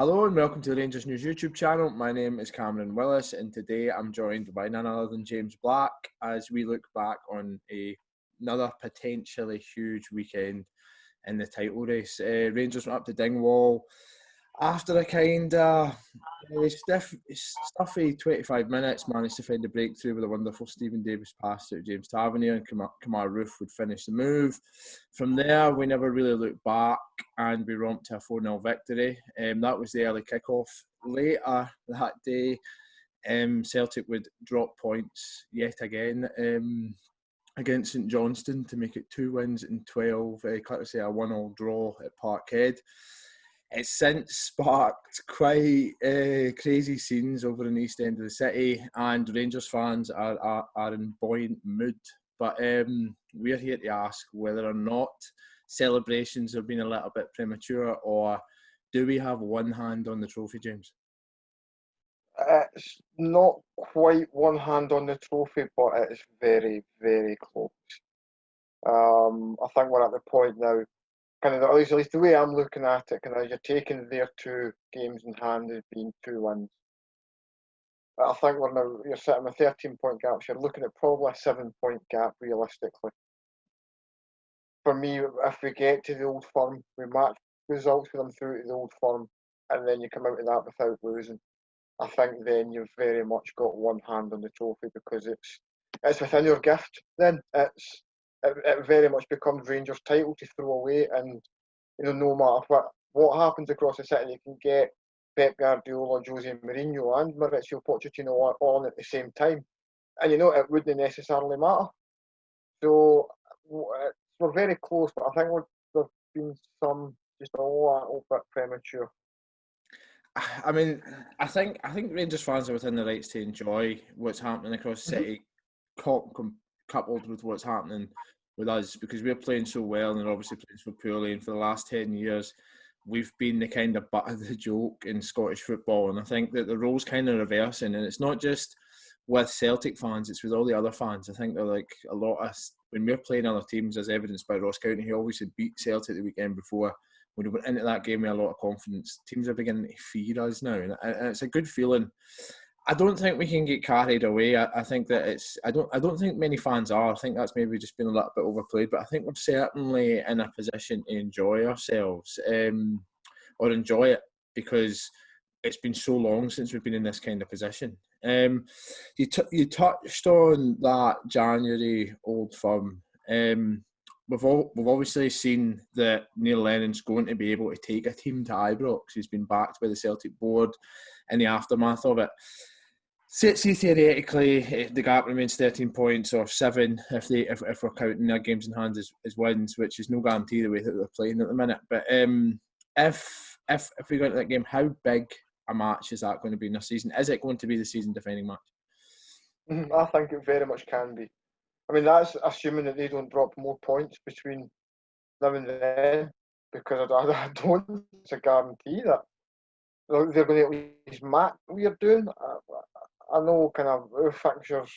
Hello and welcome to the Rangers News YouTube channel. My name is Cameron Willis and today I'm joined by none other than James Black as we look back on another potentially huge weekend in the title race. Rangers went up to Dingwall after a kind of stuffy 25 minutes, managed to find a breakthrough with a wonderful Stephen Davis pass to James Tavernier, and Kamar Roof would finish the move. From there, we never really looked back and we romped to a 4-0 victory. That was the early kickoff. Later that day, Celtic would drop points yet again against St Johnstone to make it 2 wins in 12, courtesy a 1-1 draw at Parkhead. It's since sparked quite crazy scenes over in the east end of the city, and Rangers fans are in buoyant mood. But we're here to ask whether or not celebrations have been a little bit premature, or do we have one hand on the trophy, James? It's not quite one hand on the trophy, but it's very, very close. I think we're at the point now, at least the way I'm looking at it, you're taking their 2 games in hand as being 2 wins. I think you're sitting with 13-point gaps. You're looking at probably a 7-point gap realistically. For me, if we get to the Old Firm, we match results with them through to the Old Firm, and then you come out of that without losing, I think then you've very much got one hand on the trophy, because it's within your gift. Then it very much becomes Rangers' title to throw away, and no matter what happens across the city, you can get Pep Guardiola, Jose Mourinho, and Mauricio Pochettino on at the same time, and it wouldn't necessarily matter. So we're very close, but I think there's been some just a little bit premature. I mean, I think Rangers fans are within the rights to enjoy what's happening across the city, coupled with what's happening with us, because we're playing so well and they're obviously playing so poorly. And for the last 10 years, we've been the kind of butt of the joke in Scottish football. And I think that the role's kind of reversing. And it's not just with Celtic fans, it's with all the other fans. I think they're like a lot of, when we're playing other teams, as evidenced by Ross County, who obviously beat Celtic the weekend before. When we went into that game with a lot of confidence, teams are beginning to fear us now, and it's a good feeling. I don't think we can get carried away. I think that I don't think many fans are. I think that's maybe just been a little bit overplayed. But I think we're certainly in a position to enjoy ourselves, or enjoy it, because it's been so long since we've been in this kind of position. You touched on that January Old Firm. We've obviously seen that Neil Lennon's going to be able to take a team to Ibrox. He's been backed by the Celtic board in the aftermath of it. See, theoretically, the gap remains 13 points or 7 if we're counting their games in hand as wins, which is no guarantee the way that they're playing at the minute. But if we go into that game, how big a match is that going to be in their season? Is it going to be the season-defining match? I think it very much can be. I mean, that's assuming that they don't drop more points between them and then, because I don't think it's a guarantee that they're going to at least match what we're doing. I know our fixtures,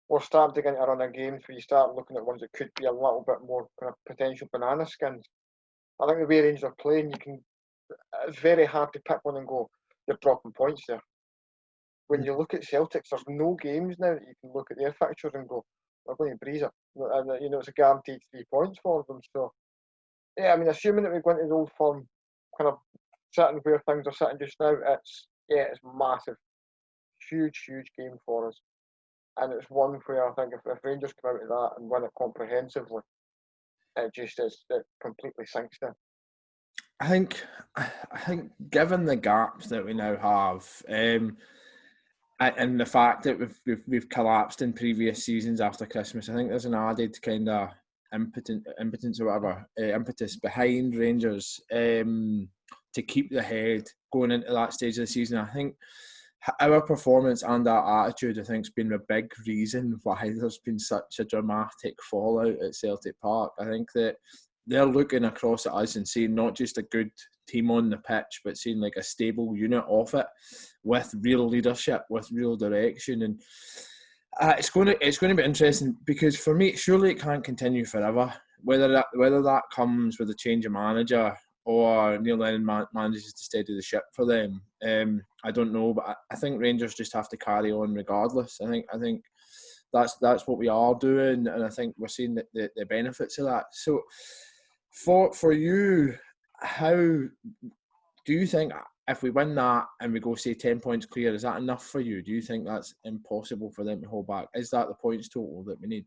we're starting to get into a run of games where you start looking at ones that could be a little bit more potential banana skins. I think the way Rangers are playing, it's very hard to pick one and go, you're dropping points there. When you look at Celtics, there's no games now that you can look at their fixtures and go, we're going to breeze it. And it's a guaranteed 3 points for them. So, yeah, I mean, assuming that we're going to the Old Firm, sitting where things are sitting just now, it's massive. Huge game for us. And it's one where I think if Rangers come out of that and win it comprehensively, it completely sinks them. I think given the gaps that we now have, and the fact that we've collapsed in previous seasons after Christmas, I think there's an added kind of impetus behind Rangers to keep the head going into that stage of the season. I think our performance and our attitude, I think, has been a big reason why there's been such a dramatic fallout at Celtic Park. I think that they're looking across at us and seeing not just a good team on the pitch, but seeing like a stable unit off it with real leadership, with real direction. And it's going to be interesting, because for me, surely it can't continue forever. Whether that comes with a change of manager or Neil Lennon manages to steady the ship for them. I don't know, but I think Rangers just have to carry on regardless. I think that's what we are doing, and I think we're seeing the benefits of that. So, for you, how do you think if we win that and we go, say, 10 points clear, is that enough for you? Do you think that's impossible for them to hold back? Is that the points total that we need?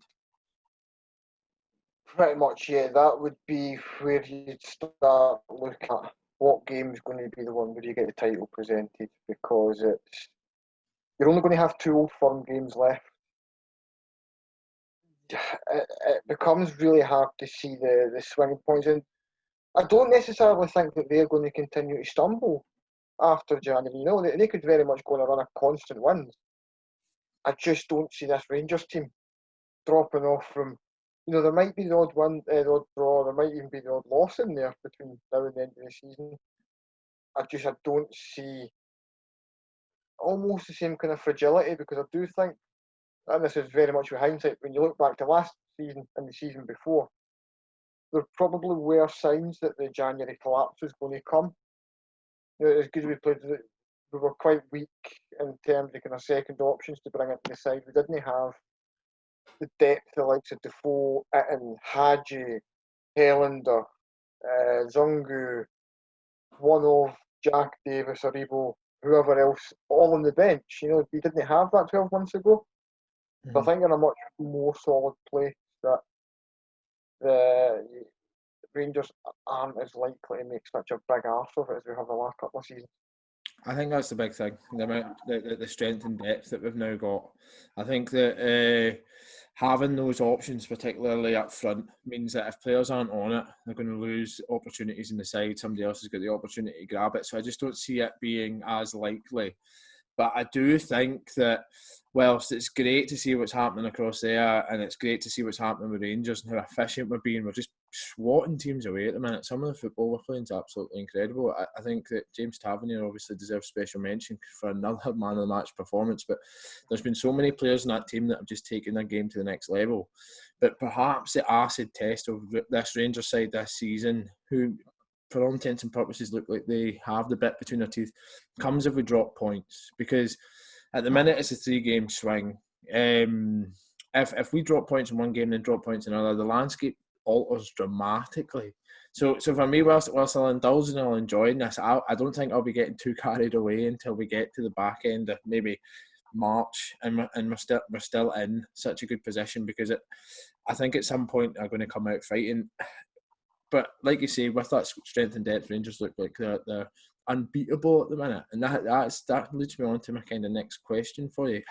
Pretty much, yeah. That would be where you'd start looking at what game's going to be the one where you get the title presented, because you're only going to have 2 Old Firm games left. It becomes really hard to see the swinging points, and I don't necessarily think that they're going to continue to stumble after January. You know, they could very much go on a run of constant wins. I just don't see this Rangers team dropping off from. You know, there might be the odd win, the odd draw, there might even be the odd loss in there between now and the end of the season. I don't see almost the same kind of fragility, because I do think, and this is very much with hindsight, when you look back to last season and the season before, there probably were signs that the January collapse was going to come. You know, as good as we played, we were quite weak in terms of kind of second options to bring into the side. We didn't have the depth the likes of Defoe, Itten, Hadji, Helander, Zungu, one of Jack Davis, Aribo, whoever else, all on the bench. You know, we didn't have that 12 months ago. So I think in a much more solid place that the Rangers aren't as likely to make such a big arse of it as we have the last couple of seasons. I think that's the big thing, the strength and depth that we've now got. I think that having those options, particularly up front, means that if players aren't on it, they're going to lose opportunities in the side. Somebody else has got the opportunity to grab it. So I just don't see it being as likely. But I do think that whilst it's great to see what's happening across there, and it's great to see what's happening with Rangers and how efficient we're being, we're just swatting teams away at the minute. Some of the football we're playing is absolutely incredible. I think that James Tavernier obviously deserves special mention for another man of the match performance, but there's been so many players in that team that have just taken their game to the next level. But perhaps the acid test of this Rangers side this season, who for all intents and purposes look like they have the bit between their teeth, comes if we drop points. Because at the minute it's a 3-game swing. If we drop points in one game and then drop points in another, the landscape alters dramatically. So for me, whilst I'll indulge and I'll enjoy this, I don't think I'll be getting too carried away until we get to the back end of maybe March, and we're still in such a good position, because I think at some point they're going to come out fighting. But like you say, with that strength and depth, Rangers look like they're unbeatable at the minute, and that leads me on to my kind of next question for you.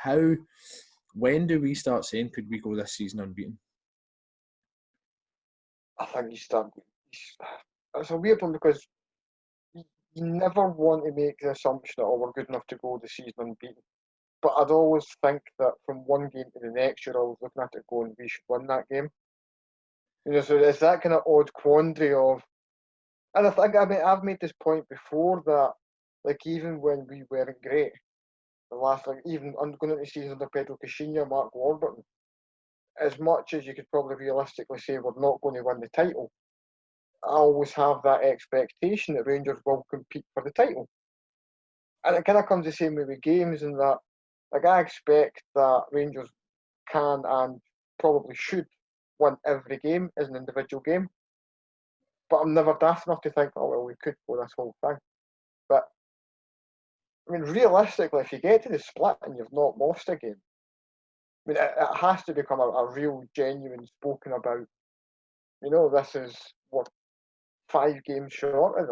When do we start saying, could we go this season unbeaten? I think you start. It's a weird one, because you never want to make the assumption that, we're good enough to go the season unbeaten. But I'd always think that from one game to the next, you're always looking at it going, we should win that game. You know, so it's that kind of odd quandary of, and I've made this point before that, like, even when we weren't great, the last, like, even going into the season under Pedro Caixinha, Mark Warburton, as much as you could probably realistically say we're not going to win the title, I always have that expectation that Rangers will compete for the title. And it kind of comes the same way with games, in that, like, I expect that Rangers can and probably should win every game as an individual game. But I'm never daft enough to think, we could go this whole thing. But, I mean, realistically, if you get to the split and you've not lost a game, I mean, it has to become a real, genuine, spoken about, you know, this is, 5 games short of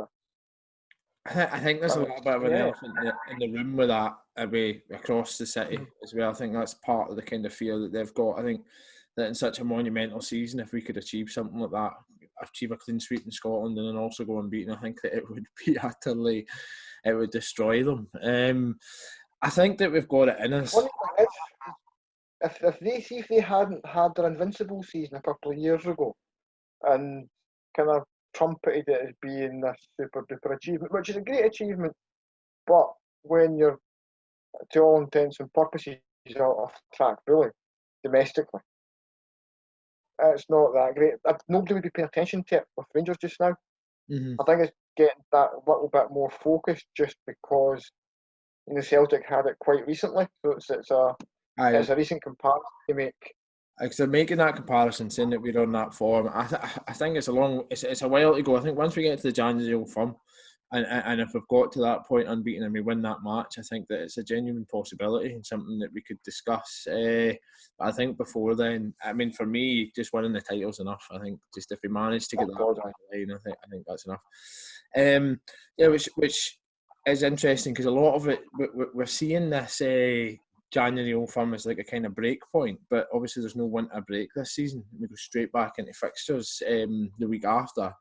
that. I think there's a little bit of an elephant in the room with that away across the city as well. I think that's part of the kind of fear that they've got. I think that in such a monumental season, if we could achieve something like that, achieve a clean sweep in Scotland and then also go unbeaten, I think that it would be utterly, it would destroy them. I think that we've got it in us. If they hadn't had their invincible season a couple of years ago and kind of trumpeted it as being this super duper achievement, which is a great achievement, but when you're, to all intents and purposes, off track bully domestically, it's not that great. Nobody would be paying attention to it with Rangers just now. I think it's getting that little bit more focused just because Celtic had it quite recently, so it's a recent comparison to make. Because they're making that comparison, saying that we're on that form. I think it's a while to go. I think once we get to the January Old Firm, and if we've got to that point unbeaten and we win that match, I think that it's a genuine possibility and something that we could discuss. But I think before then, I mean, for me, just winning the title's enough. I think just if we manage to get that line, I think that's enough. Which is interesting because a lot of it we're seeing this. January Old Firm is like a kind of break point, but obviously there's no winter break this season. We go straight back into fixtures the week after.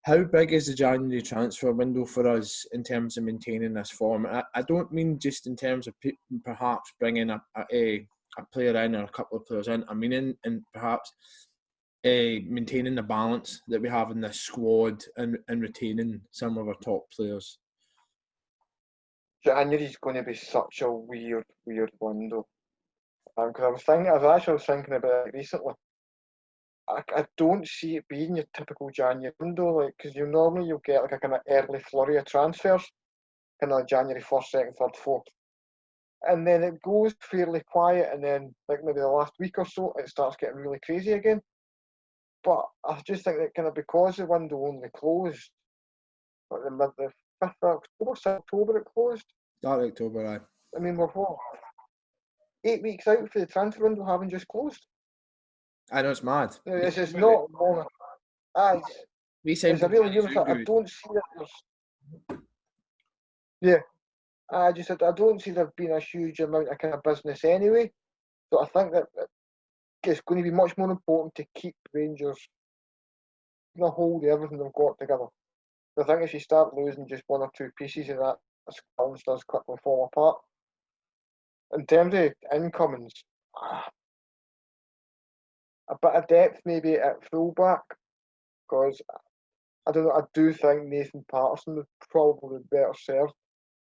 How big is the January transfer window for us in terms of maintaining this form? I don't mean just in terms of perhaps bringing a player in or a couple of players in. I mean in perhaps maintaining the balance that we have in this squad and retaining some of our top players. January's going to be such a weird window. Because I was actually thinking about it recently. I don't see it being your typical January window, like, because you'll get like a kind of early flurry of transfers, kind of January 1st, 2nd, 3rd, 4th. And then it goes fairly quiet, and then like maybe the last week or so, it starts getting really crazy again. But I just think that kind of because the window only closed, like the 5th of October, 6th October it closed. Start October, aye. I mean, we're what? 8 weeks out for the transfer window having just closed. I know, it's mad. It's just not long. It's a really huge. I don't see that there's. Yeah, I don't see there being a huge amount of kind of business anyway. So I think that it's going to be much more important to keep Rangers hold of everything they've got together. I think if you start losing just one or two pieces of that, balance does quickly fall apart. In terms of incomings, a bit of depth maybe at fullback, because I don't know. I do think Nathan Patterson would probably be better served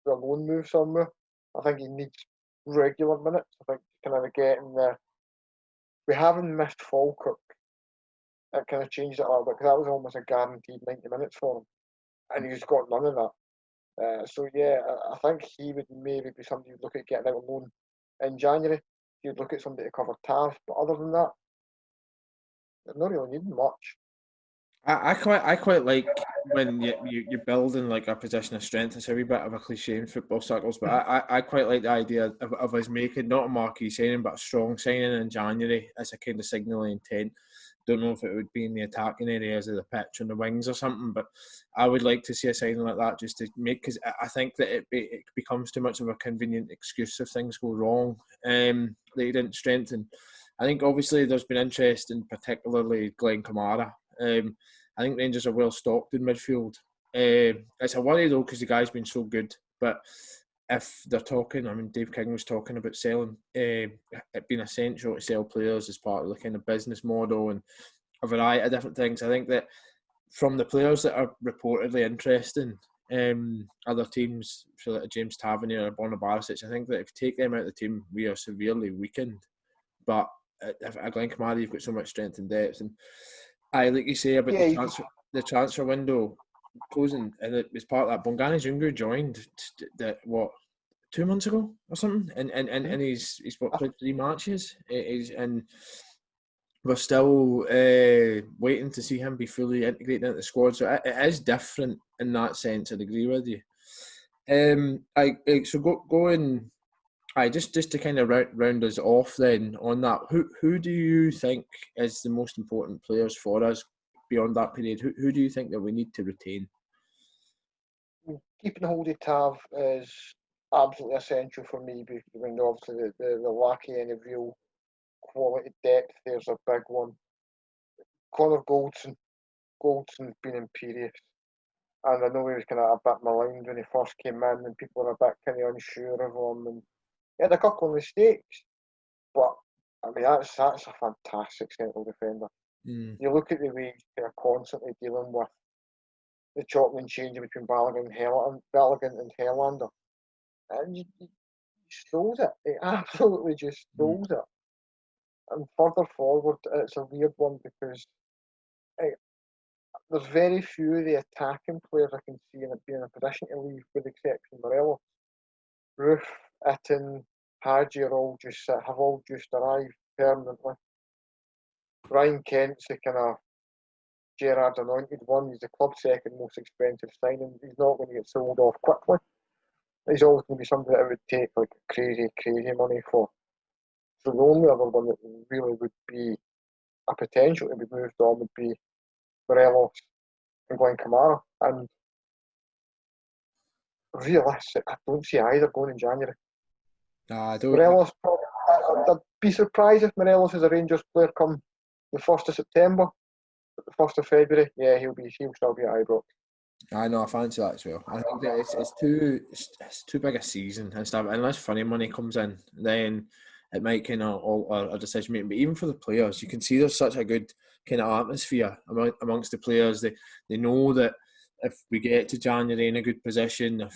for a loan move somewhere. I think he needs regular minutes. I think kind of getting the. We haven't missed Falkirk. It kind of changed it a little bit because that was almost a guaranteed 90 minutes for him, and he's got none of that. So yeah, I think he would maybe be somebody you'd look at getting out on loan in January. You'd look at somebody to cover Tav, but other than that, they're not really needing much. I quite like when you're building like a position of strength. It's a wee bit of a cliche in football circles, but I quite like the idea of us making not a marquee signing but a strong signing in January as a kind of signalling intent. Don't know if it would be in the attacking areas of the pitch on the wings or something, but I would like to see a signing like that just to make, because I think that it becomes too much of a convenient excuse if things go wrong that you didn't strengthen. I think obviously there's been interest in particularly Glenn Kamara. I think Rangers are well stocked in midfield. It's a worry though because the guy's been so good. But if they're talking, I mean, Dave King was talking about selling, it being essential to sell players as part of the kind of business model and a variety of different things. I think that from the players that are reportedly interesting, other teams, so like James Tavernier or Borna Barisic, I think that if you take them out of the team, we are severely weakened. But if at Glenn Kamara, you've got so much strength and depth, and like you say about the transfer window closing, and it was part of that. Bongani Jungu joined 2 months ago or something, and he's played 3 matches. And we're still waiting to see him be fully integrated into the squad. So it is different in that sense. I'd agree with you. Going. Just to kind of round us off then on that, who do you think is the most important players for us beyond that period? Who do you think that we need to retain? Keeping hold of Tav is absolutely essential for me because obviously the lack of any real quality depth there's a big one. Connor Goldson's been imperious. And I know he was kind of a bit maligned when he first came in and people were a bit kind of unsure of him, and he had a couple of mistakes, but I mean that's a fantastic central defender. You look at the way he's kind of constantly dealing with the chopping and changing between Balogun and Helander, and he stoles it. He absolutely just stoles it. And further forward, it's a weird one because there's very few of the attacking players I can see in being in a position to leave, with the exception of Morelos. Roof, Itten, Hadji have all just arrived permanently. Ryan Kent's the kind of Gerrard's anointed one. He's the club's second most expensive signing. He's not going to get sold off quickly. He's always going to be something that I would take like crazy money for. So the only other one that really would be a potential to be moved on would be Morelos and Glenn Kamara. And realistic, I don't see either going in January. I don't. Morelos, I'd be surprised if Morelos is a Rangers player come the 1st of September, the 1st of February. Yeah, he'll still be at Ibrox. I know, I fancy that as well. I think that it's too big a season and stuff. Unless funny money comes in, then it might kind of alter a decision making. But even for the players, you can see there's such a good kind of atmosphere amongst the players. They know that if we get to January in a good position,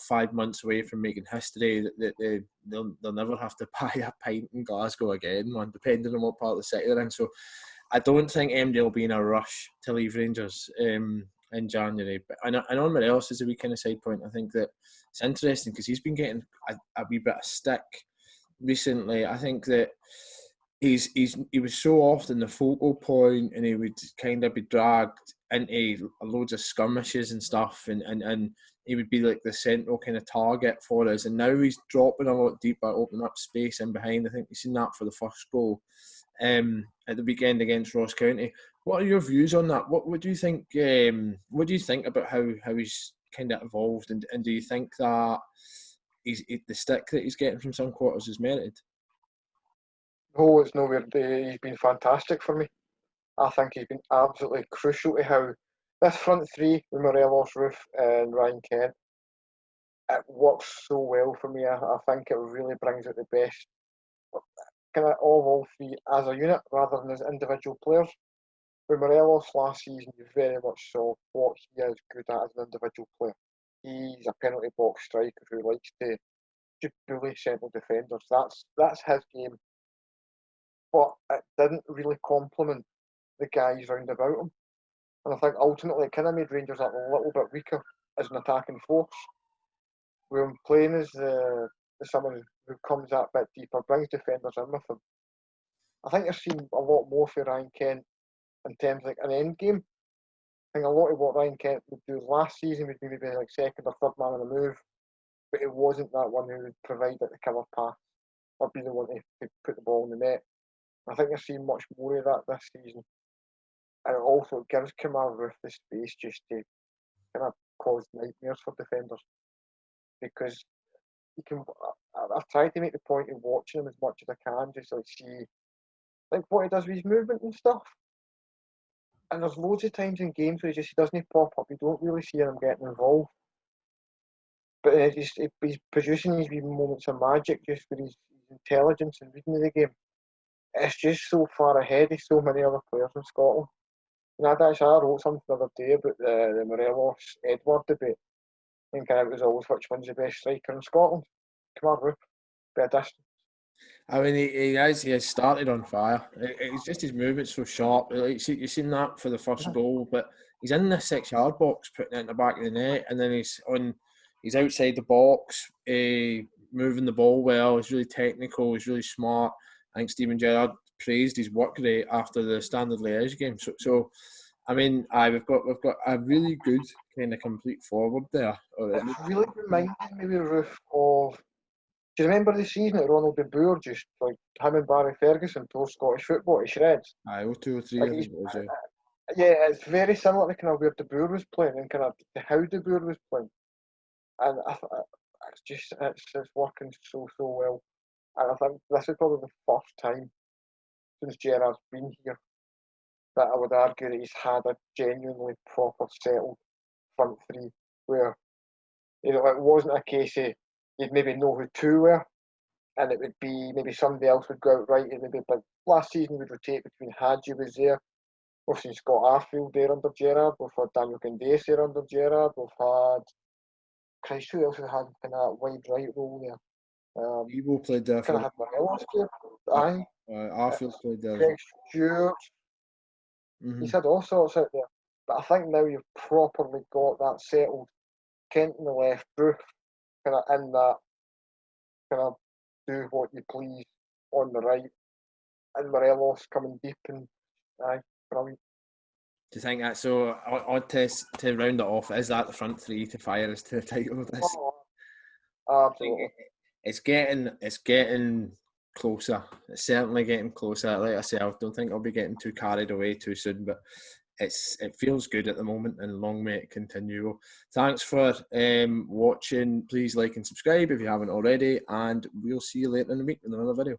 5 months away from making history, that they'll never have to buy a pint in Glasgow again, man, depending on what part of the city they're in. So I don't think MD will be in a rush to leave Rangers in January. But I know Morelos is a wee kind of side point. I think that it's interesting because he's been getting a wee bit of stick recently. I think that he was so often the focal point, and he would kind of be dragged into loads of skirmishes and stuff, and he would be like the central kind of target for us. And now he's dropping a lot deeper, opening up space in behind. I think we've seen that for the first goal at the weekend against Ross County. What are your views on that? What do you think? What do you think about how he's kind of evolved, and do you think that the stick that he's getting from some quarters is merited? No, it's nowhere. He's been fantastic for me. I think he's been absolutely crucial to how this front three with Morelos, Roof, and Ryan Kent, it works so well for me. I think it really brings out the best kind of all three as a unit rather than as individual players. With Morelos last season, you very much saw what he is good at as an individual player. He's a penalty box striker who likes to just bully central defenders. That's his game. But it didn't really complement the guys round about him. And I think ultimately it kind of made Rangers a little bit weaker as an attacking force. With him playing as someone who comes that bit deeper, brings defenders in with him. I think you're seeing a lot more for Ryan Kent in terms of like an end game. I think a lot of what Ryan Kent would do last season would maybe be like second or third man on the move, but it wasn't that one who would provide like the cover pass or be the one to put the ball in the net. I think you're seeing much more of that this season. And it also gives Kamara Roof the space just to kind of cause nightmares for defenders. Because you can, I've tried to make the point of watching him as much as I can, just like see like what he does with his movement and stuff. And there's loads of times in games where he doesn't pop up. You don't really see him getting involved. But he's producing these wee moments of magic just with his intelligence and reading of the game. It's just so far ahead of so many other players in Scotland. And I wrote something the other day about the Morelos Edward debate. And kind of it was always which one's the best striker in Scotland. Come on, Roof. Be a distance. I mean, he has started on fire. It's just his movement's so sharp. Like, you've seen that for the first goal, but he's in the 6-yard box, putting it in the back of the net, and then he's outside the box, moving the ball well. He's really technical. He's really smart. I think Steven Gerrard praised his work rate after the Standard Liège game. So I mean, we've got a really good kind of complete forward there. It really reminded me, Roof, of. Do you remember the season that Ronald de Boer just like him and Barry Ferguson tore Scottish football to shreds? 2 or 3 Like I think it was, yeah, it's very similar to kind of where de Boer was playing and kind of how de Boer was playing, and it's working so well. And I think this is probably the first time since Gerrard's been here that I would argue that he's had a genuinely proper settled front three where it wasn't a case of you'd maybe know who two were and it would be maybe somebody else would go out right and maybe like last season we'd rotate between Hadji was there, we've seen Scott Arfield there under Gerrard, we've had Daniel Candace there under Gerrard, we've had Christ, who else have had kind of wide right role there? Evo played there. Kind of had Morelos there. Aye. Arfield played there. Greg Stewart. He's had all sorts out there. But I think now you've properly got that settled. Kent in the left, Booth kind of in that, kind of do what you please on the right, and Morelos coming deep, and aye, brilliant. Do you think that's so odd to round it off? Is that the front three to fire us to the title of this? Oh, absolutely. It's getting closer. It's certainly getting closer. Like I say, I don't think I'll be getting too carried away too soon, but it feels good at the moment, and long may it continue. Thanks for watching. Please like and subscribe if you haven't already, and we'll see you later in the week with another video.